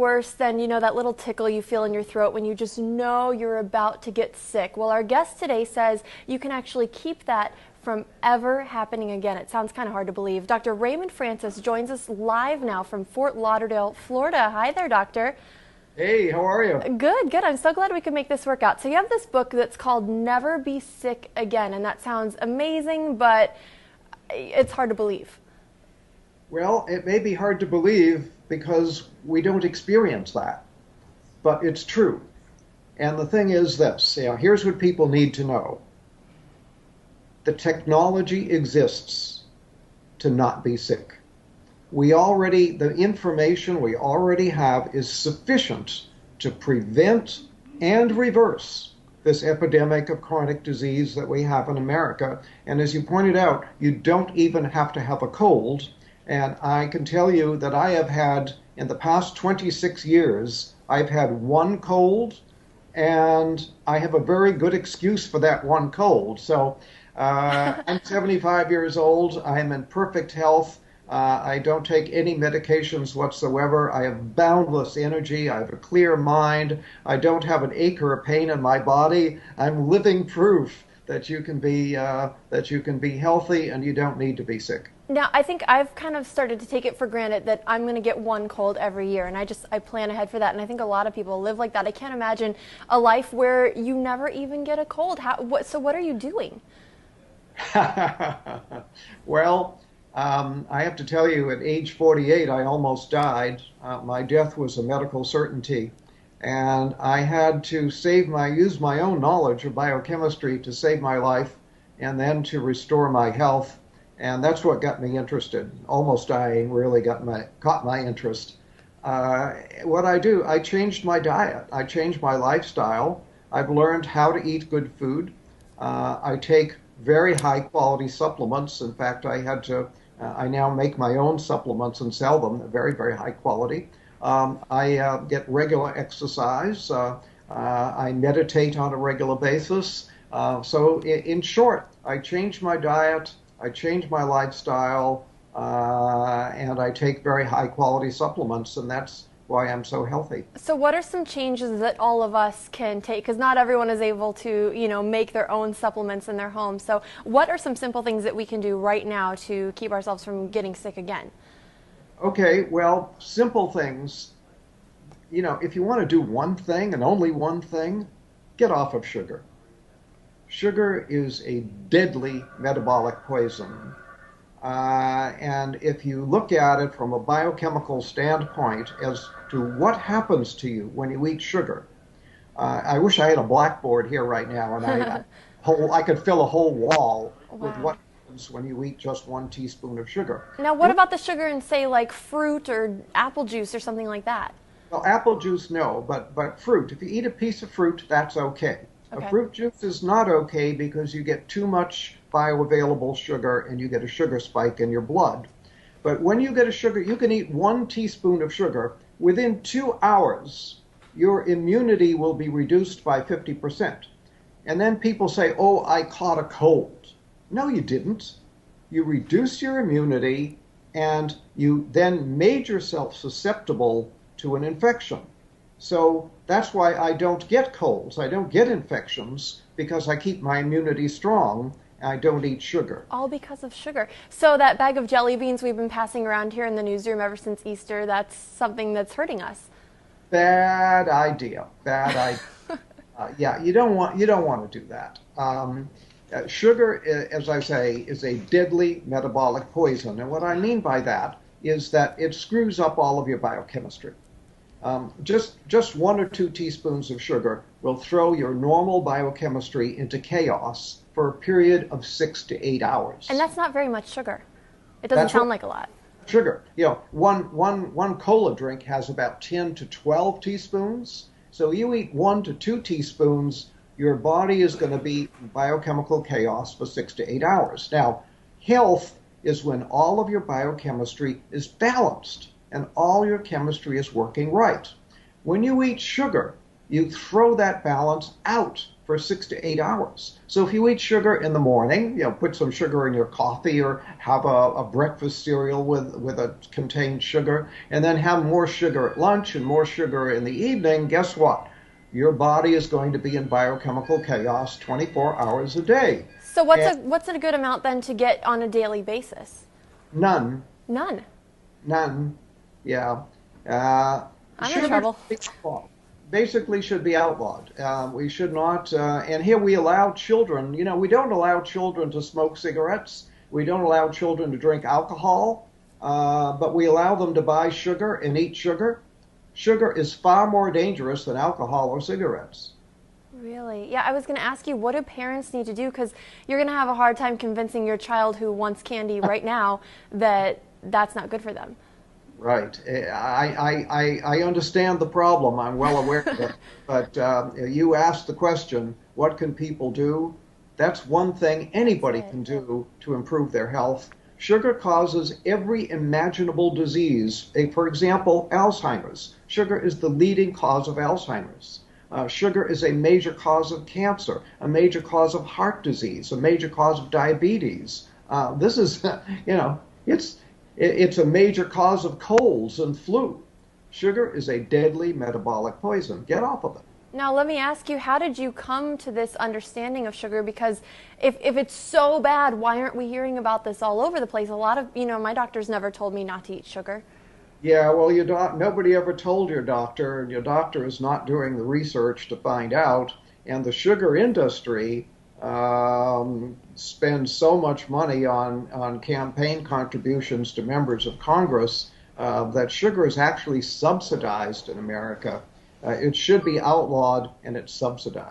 worse than, that little tickle you feel in your throat when you just know you're about to get sick? Well, our guest today says you can actually keep that from ever happening again. It sounds kind of hard to believe. Dr. Raymond Francis joins us live now from Fort Lauderdale, Florida. Hi there, doctor. Hey, how are you? Good, good. I'm so glad we could make this work out. So you have this book that's called Never Be Sick Again, and that sounds amazing, but it's hard to believe. Well, it may be hard to believe because we don't experience that, but it's true. And the thing is this, here's what people need to know. The technology exists to not be sick. The information we already have is sufficient to prevent and reverse this epidemic of chronic disease that we have in America. And as you pointed out, you don't even have to have a cold. And I can tell you that I have had, in the past 26 years, I've had one cold, and I have a very good excuse for that one cold. So I'm 75 years old. I'm in perfect health. I don't take any medications whatsoever. I have boundless energy. I have a clear mind. I don't have an ache or a pain in my body. I'm living proof that you can be healthy and you don't need to be sick. Now, I think I've kind of started to take it for granted that I'm going to get one cold every year, and I plan ahead for that, and I think a lot of people live like that. I can't imagine a life where you never even get a cold. So what are you doing? Well, I have to tell you, at age 48, I almost died. My death was a medical certainty, and I had to use my own knowledge of biochemistry to save my life and then to restore my health. And that's what got me interested. Almost dying really caught my interest. What I do, I changed my diet. I changed my lifestyle. I've learned how to eat good food. I take very high quality supplements. In fact, I now make my own supplements and sell them. They're very, very high quality. I get regular exercise. I meditate on a regular basis. So in short, I changed my diet. I change my lifestyle, and I take very high quality supplements, and that's why I'm so healthy. So what are some changes that all of us can take? Because not everyone is able to, make their own supplements in their home. So what are some simple things that we can do right now to keep ourselves from getting sick again? Okay, well, simple things. If you want to do one thing and only one thing, get off of sugar. Sugar is a deadly metabolic poison. And if you look at it from a biochemical standpoint as to what happens to you when you eat sugar, I wish I had a blackboard here right now and I could fill a whole wall with what happens when you eat just 1 teaspoon of sugar. Now, what about the sugar in, say, like fruit or apple juice or something like that? Well, apple juice, no, but fruit. If you eat a piece of fruit, that's okay. Okay. A fruit juice is not okay because you get too much bioavailable sugar and you get a sugar spike in your blood. But when you get a sugar, you can eat 1 teaspoon of sugar. Within 2 hours, your immunity will be reduced by 50%. And then people say, oh, I caught a cold. No, you didn't. You reduce your immunity and you then made yourself susceptible to an infection. So that's why I don't get colds. I don't get infections because I keep my immunity strong. I don't eat sugar. All because of sugar. So that bag of jelly beans we've been passing around here in the newsroom ever since Easter, that's something that's hurting us. Bad idea. Bad idea. Yeah, you don't want to do that. Sugar, as I say, is a deadly metabolic poison. And what I mean by that is that it screws up all of your biochemistry. Just 1 or 2 teaspoons of sugar will throw your normal biochemistry into chaos for a period of 6 to 8 hours. And that's not very much sugar. It doesn't sound like a lot. Sugar. One cola drink has about 10 to 12 teaspoons. So you eat 1 to 2 teaspoons, your body is going to be in biochemical chaos for 6 to 8 hours. Now, health is when all of your biochemistry is balanced and all your chemistry is working right. When you eat sugar, you throw that balance out for 6 to 8 hours. So if you eat sugar in the morning, put some sugar in your coffee or have a breakfast cereal with a contained sugar, and then have more sugar at lunch and more sugar in the evening, guess what? Your body is going to be in biochemical chaos 24 hours a day. So And what's a good amount then to get on a daily basis? none, None. none, yeah. Uh, I'm in Sugar trouble. should be outlawed. Basically should be outlawed. We should not, and here we allow children, we don't allow children to smoke cigarettes. We don't allow children to drink alcohol, but we allow them to buy sugar and eat sugar. Sugar is far more dangerous than alcohol or cigarettes. Really? Yeah, I was going to ask you, what do parents need to do? Because you're going to have a hard time convincing your child who wants candy right now that that's not good for them. Right. I understand the problem. I'm well aware of it. But you asked the question, what can people do? That's one thing anybody can do to improve their health. Sugar causes every imaginable disease. For example, Alzheimer's. Sugar is the leading cause of Alzheimer's. Sugar is a major cause of cancer, a major cause of heart disease, a major cause of diabetes. This is, it's a major cause of colds and flu. Sugar is a deadly metabolic poison. Get off of it. Now, let me ask you, how did you come to this understanding of sugar? Because if it's so bad, why aren't we hearing about this all over the place? A lot of, my doctors never told me not to eat sugar. Yeah, well, nobody ever told your doctor, and your doctor is not doing the research to find out. And the sugar industry spends so much money on campaign contributions to members of Congress that sugar is actually subsidized in America. It should be outlawed, and it's subsidized.